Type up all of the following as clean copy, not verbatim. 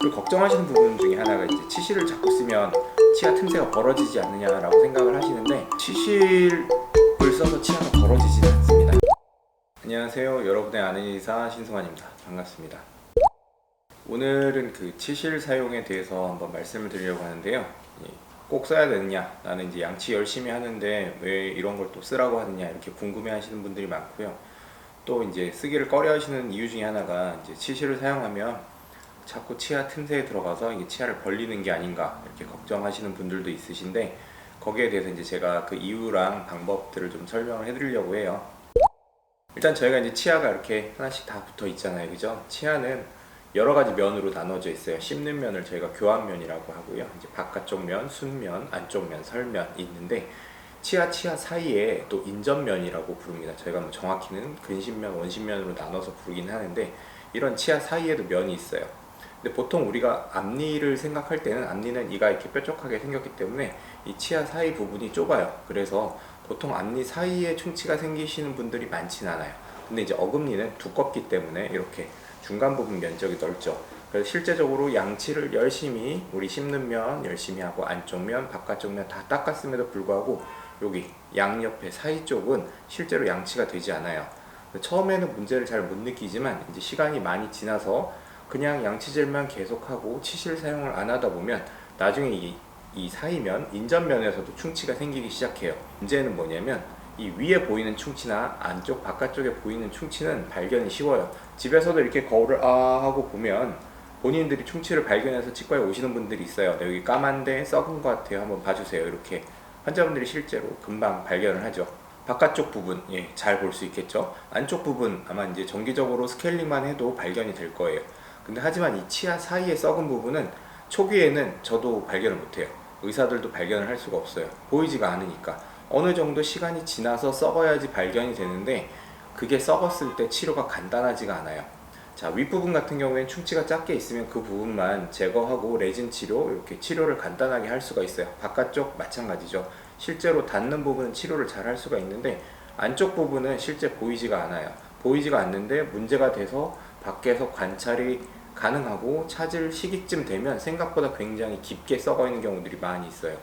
그리고 걱정하시는 부분 중에 하나가 이제 치실을 자꾸 쓰면 치아 틈새가 벌어지지 않느냐라고 생각을 하시는데, 치실을 써서 치아가 벌어지지는 않습니다. 안녕하세요, 여러분의 아는 의사 신승환입니다. 반갑습니다. 오늘은 그 치실 사용에 대해서 한번 말씀을 드리려고 하는데요. 꼭 써야 되느냐, 나는 이제 양치 열심히 하는데 왜 이런 걸 또 쓰라고 하느냐, 이렇게 궁금해 하시는 분들이 많고요. 또 이제 쓰기를 꺼려 하시는 이유 중에 하나가, 이제 치실을 사용하면 자꾸 치아 틈새에 들어가서 이게 치아를 벌리는 게 아닌가, 이렇게 걱정하시는 분들도 있으신데, 거기에 대해서 이제 제가 그 이유랑 방법들을 좀 설명을 해드리려고 해요. 일단 저희가 이제 치아가 이렇게 하나씩 다 붙어 있잖아요, 그죠? 치아는 여러 가지 면으로 나눠져 있어요. 씹는 면을 저희가 교환면이라고 하고요. 이제 바깥쪽 면, 순면, 안쪽 면, 설면 있는데, 치아 사이에 또 인접면이라고 부릅니다. 저희가 뭐 정확히는 근심면, 원심면으로 나눠서 부르긴 하는데, 이런 치아 사이에도 면이 있어요. 근데 보통 우리가 앞니를 생각할 때는, 앞니는 이가 이렇게 뾰족하게 생겼기 때문에 이 치아 사이 부분이 좁아요. 그래서 보통 앞니 사이에 충치가 생기시는 분들이 많진 않아요. 근데 이제 어금니는 두껍기 때문에 이렇게 중간 부분 면적이 넓죠. 그래서 실제적으로 양치를 열심히, 우리 씹는 면 열심히 하고 안쪽 면, 바깥쪽 면 다 닦았음에도 불구하고 여기 양옆에 사이 쪽은 실제로 양치가 되지 않아요. 처음에는 문제를 잘 못 느끼지만 이제 시간이 많이 지나서 그냥 양치질만 계속하고 치실 사용을 안 하다 보면 나중에 이 사이면, 인접면에서도 충치가 생기기 시작해요. 문제는 뭐냐면, 이 위에 보이는 충치나 안쪽 바깥쪽에 보이는 충치는 발견이 쉬워요. 집에서도 이렇게 거울을 하고 보면 본인들이 충치를 발견해서 치과에 오시는 분들이 있어요. 여기 까만데 썩은 것 같아요, 한번 봐주세요, 이렇게 환자분들이 실제로 금방 발견을 하죠. 바깥쪽 부분, 잘 볼 수 있겠죠. 안쪽 부분 아마 이제 정기적으로 스케일링만 해도 발견이 될 거예요. 근데 하지만 이 치아 사이에 썩은 부분은 초기에는 저도 발견을 못해요. 의사들도 발견을 할 수가 없어요. 보이지가 않으니까. 어느 정도 시간이 지나서 썩어야지 발견이 되는데, 그게 썩었을 때 치료가 간단하지가 않아요. 자, 윗부분 같은 경우에는 충치가 작게 있으면 그 부분만 제거하고 레진 치료, 이렇게 치료를 간단하게 할 수가 있어요. 바깥쪽 마찬가지죠. 실제로 닿는 부분은 치료를 잘 할 수가 있는데, 안쪽 부분은 실제 보이지가 않아요. 보이지가 않는데 문제가 돼서 밖에서 관찰이 가능하고 찾을 시기쯤 되면 생각보다 굉장히 깊게 썩어 있는 경우들이 많이 있어요.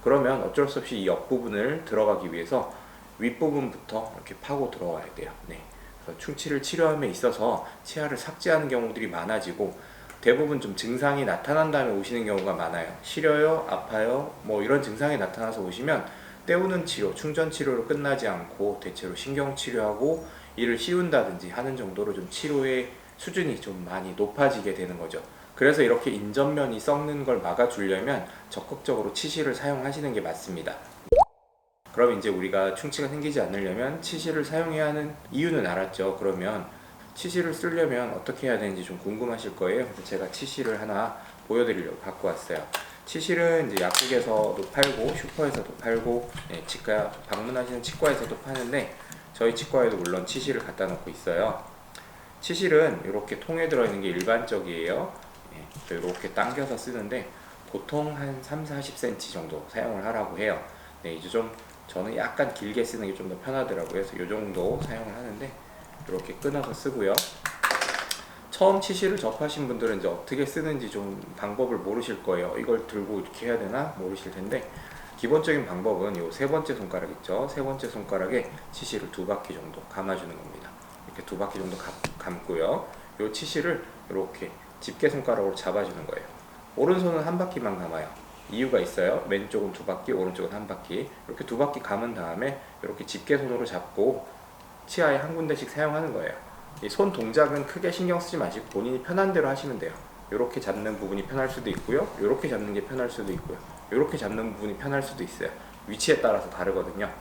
그러면 어쩔 수 없이 이 옆부분을 들어가기 위해서 윗부분부터 이렇게 파고 들어와야 돼요. 그래서 충치를 치료함에 있어서 치아를 삭제하는 경우들이 많아지고, 대부분 좀 증상이 나타난 다음에 오시는 경우가 많아요. 시려요, 아파요, 뭐 이런 증상이 나타나서 오시면 때우는 치료, 충전 치료로 끝나지 않고 대체로 신경 치료하고 이를 씌운다든지 하는 정도로 좀 치료의 수준이 좀 많이 높아지게 되는 거죠. 그래서 이렇게 인접면이 썩는 걸 막아주려면 적극적으로 치실을 사용하시는 게 맞습니다. 그럼 이제 우리가 충치가 생기지 않으려면 치실을 사용해야 하는 이유는 알았죠. 그러면 치실을 쓰려면 어떻게 해야 되는지 좀 궁금하실 거예요. 그래서 제가 치실을 하나 보여드리려고 갖고 왔어요. 치실은 이제 약국에서도 팔고 슈퍼에서도 팔고, 치과 방문하시는 치과에서도 파는데, 저희 치과에도 물론 치실을 갖다 놓고 있어요. 치실은 이렇게 통에 들어있는 게 일반적이에요. 이렇게 당겨서 쓰는데 보통 한 3-40cm 정도 사용을 하라고 해요. 이제 좀 저는 약간 길게 쓰는 게 좀 더 편하더라고요. 그래서 이 정도 사용을 하는데, 이렇게 끊어서 쓰고요. 처음 치실을 접하신 분들은 이제 어떻게 쓰는지 좀 방법을 모르실 거예요. 이걸 들고 이렇게 해야 되나 모르실 텐데, 기본적인 방법은 이 세 번째 손가락 있죠. 세 번째 손가락에 치실을 2바퀴 정도 감아주는 겁니다. 이렇게 2바퀴 정도 감고요. 이 치실을 이렇게 집게 손가락으로 잡아주는 거예요. 오른손은 1바퀴만 감아요. 이유가 있어요. 왼쪽은 2바퀴, 오른쪽은 1바퀴. 이렇게 2바퀴 감은 다음에 이렇게 집게 손으로 잡고 치아에 한 군데씩 사용하는 거예요. 이 손 동작은 크게 신경 쓰지 마시고 본인이 편한 대로 하시면 돼요. 이렇게 잡는 부분이 편할 수도 있고요, 이렇게 잡는 게 편할 수도 있고요, 이렇게 잡는 부분이 편할 수도 있어요. 위치에 따라서 다르거든요.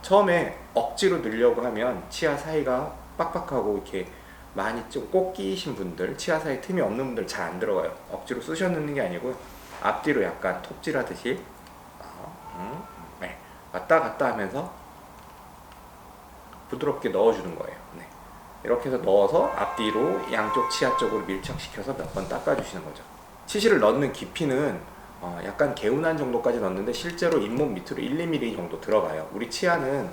처음에 억지로 넣으려고 하면 치아 사이가 빡빡하고 이렇게 많이 좀 꼭 끼이신 분들, 치아 사이 틈이 없는 분들 잘 안 들어가요. 억지로 쑤셔 넣는 게 아니고 앞뒤로 약간 톱질하듯이 왔다 갔다 하면서 부드럽게 넣어주는 거예요. 이렇게 해서 넣어서 앞뒤로 양쪽 치아 쪽으로 밀착시켜서 몇 번 닦아주시는 거죠. 치실을 넣는 깊이는 약간 개운한 정도까지 넣는데, 실제로 잇몸 밑으로 1-2mm 정도 들어가요. 우리 치아는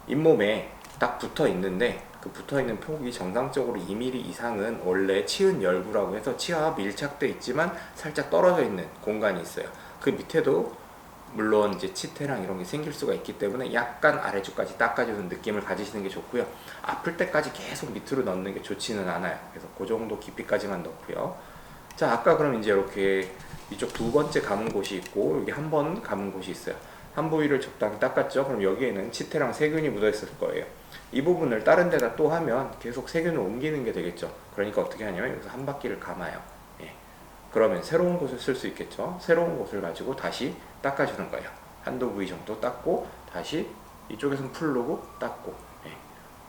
잇몸에 딱 붙어 있는데 그 붙어있는 폭이 정상적으로 2mm 이상은 원래 치은 열구라고 해서 치아와 밀착돼 있지만 살짝 떨어져 있는 공간이 있어요. 그 밑에도 물론 이제 치태랑 이런 게 생길 수가 있기 때문에 약간 아래쪽까지 닦아주는 느낌을 가지시는 게 좋고요. 아플 때까지 계속 밑으로 넣는 게 좋지는 않아요. 그래서 그 정도 깊이까지만 넣고요. 자, 아까 그럼 이제 이렇게 이쪽 두 번째 감은 곳이 있고 여기 한 번 감은 곳이 있어요. 한 부위를 적당히 닦았죠. 그럼 여기에는 치태랑 세균이 묻어 있을 거예요. 이 부분을 다른 데다 또 하면 계속 세균을 옮기는 게 되겠죠. 그러니까 어떻게 하냐면 여기서 한 바퀴를 감아요. 예. 그러면 새로운 곳을 쓸 수 있겠죠. 새로운 곳을 가지고 다시 닦아주는 거예요. 한두 부위 정도 닦고 다시 이쪽에서는 풀르고 닦고, 예.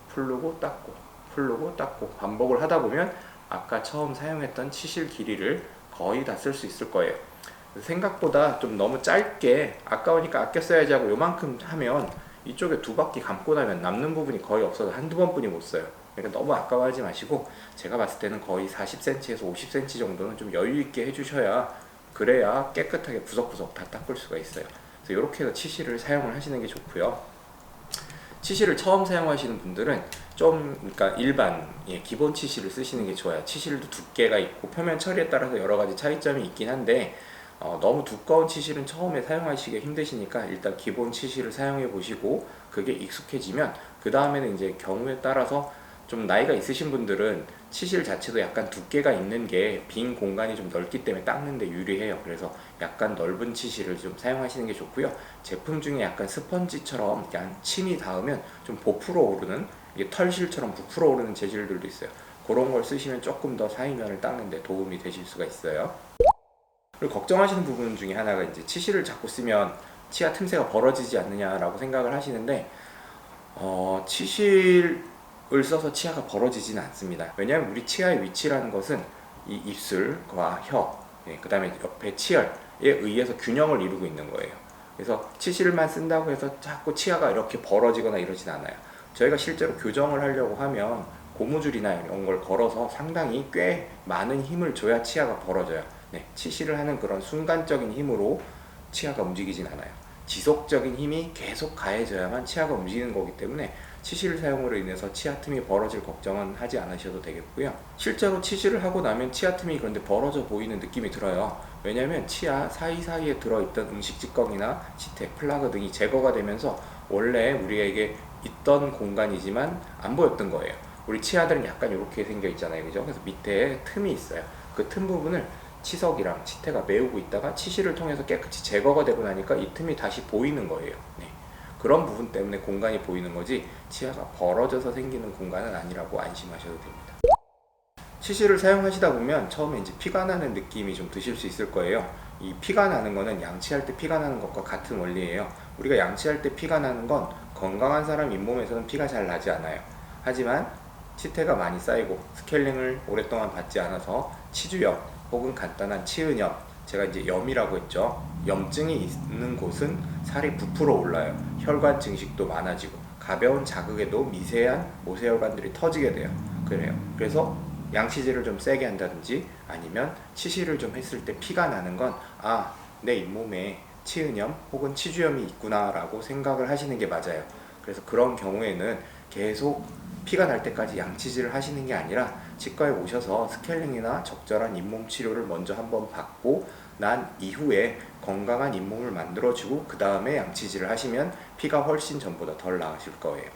풀르고 닦고, 풀르고 닦고 반복을 하다 보면 아까 처음 사용했던 치실 길이를 거의 다 쓸 수 있을 거예요. 생각보다 좀 너무 짧게 아까우니까 아껴 써야지 하고 요만큼 하면 이쪽에 두 바퀴 감고 나면 남는 부분이 거의 없어서 한두 번뿐이 못 써요. 그러니까 너무 아까워하지 마시고 제가 봤을 때는 거의 40cm에서 50cm 정도는 좀 여유 있게 해주셔야 그래야 깨끗하게 구석구석 다 닦을 수가 있어요. 그래서 이렇게 해서 치실을 사용을 하시는 게 좋고요. 치실을 처음 사용하시는 분들은 좀 그러니까 일반 기본 치실을 쓰시는 게 좋아요. 치실도 두께가 있고 표면 처리에 따라서 여러 가지 차이점이 있긴 한데 너무 두꺼운 치실은 처음에 사용하시기 힘드시니까 일단 기본 치실을 사용해 보시고 그게 익숙해지면 그 다음에는 이제 경우에 따라서 좀 나이가 있으신 분들은 치실 자체도 약간 두께가 있는 게 빈 공간이 좀 넓기 때문에 닦는데 유리해요. 그래서 약간 넓은 치실을 좀 사용하시는 게 좋고요. 제품 중에 약간 스펀지처럼 약간 침이 닿으면 좀 부풀어 오르는 이게 털실처럼 부풀어 오르는 재질들도 있어요. 그런 걸 쓰시면 조금 더 사이면을 닦는데 도움이 되실 수가 있어요. 그리고 걱정하시는 부분 중에 하나가 이제 치실을 자꾸 쓰면 치아 틈새가 벌어지지 않느냐라고 생각을 하시는데 치실을 써서 치아가 벌어지지는 않습니다. 왜냐하면 우리 치아의 위치라는 것은 이 입술과 혀, 그 다음에 옆에 치열에 의해서 균형을 이루고 있는 거예요. 그래서 치실만 쓴다고 해서 자꾸 치아가 이렇게 벌어지거나 이러진 않아요. 저희가 실제로 교정을 하려고 하면 고무줄이나 이런 걸 걸어서 상당히 꽤 많은 힘을 줘야 치아가 벌어져요. 치실을 하는 그런 순간적인 힘으로 치아가 움직이진 않아요. 지속적인 힘이 계속 가해져야만 치아가 움직이는 거기 때문에 치실 사용으로 인해서 치아 틈이 벌어질 걱정은 하지 않으셔도 되겠고요. 실제로 치실을 하고 나면 치아 틈이 그런데 벌어져 보이는 느낌이 들어요. 왜냐하면 치아 사이사이에 들어있던 음식 찌꺼기나 치태, 플라그 등이 제거가 되면서 원래 우리에게 있던 공간이지만 안 보였던 거예요. 우리 치아들은 약간 이렇게 생겨 있잖아요, 그죠? 그래서 밑에 틈이 있어요. 그 틈 부분을 치석이랑 치태가 메우고 있다가 치실을 통해서 깨끗이 제거가 되고 나니까 이 틈이 다시 보이는 거예요. 그런 부분 때문에 공간이 보이는 거지 치아가 벌어져서 생기는 공간은 아니라고 안심하셔도 됩니다. 치실을 사용하시다 보면 처음에 이제 피가 나는 느낌이 좀 드실 수 있을 거예요. 이 피가 나는 거는 양치할 때 피가 나는 것과 같은 원리예요. 우리가 양치할 때 피가 나는 건 건강한 사람 잇몸에서는 피가 잘 나지 않아요. 하지만 치태가 많이 쌓이고 스케일링을 오랫동안 받지 않아서 치주염 혹은 간단한 치은염, 제가 이제 염이라고 했죠. 염증이 있는 곳은 살이 부풀어 올라요. 혈관 증식도 많아지고 가벼운 자극에도 미세한 모세혈관들이 터지게 돼요. 그래서 양치질을 좀 세게 한다든지 아니면 치실을 좀 했을 때 피가 나는 건 내 잇몸에 치은염 혹은 치주염이 있구나 라고 생각을 하시는 게 맞아요. 그래서 그런 경우에는 계속 피가 날 때까지 양치질을 하시는 게 아니라 치과에 오셔서 스케일링이나 적절한 잇몸 치료를 먼저 한번 받고 난 이후에 건강한 잇몸을 만들어주고 그 다음에 양치질을 하시면 피가 훨씬 전보다 덜 나으실 거예요.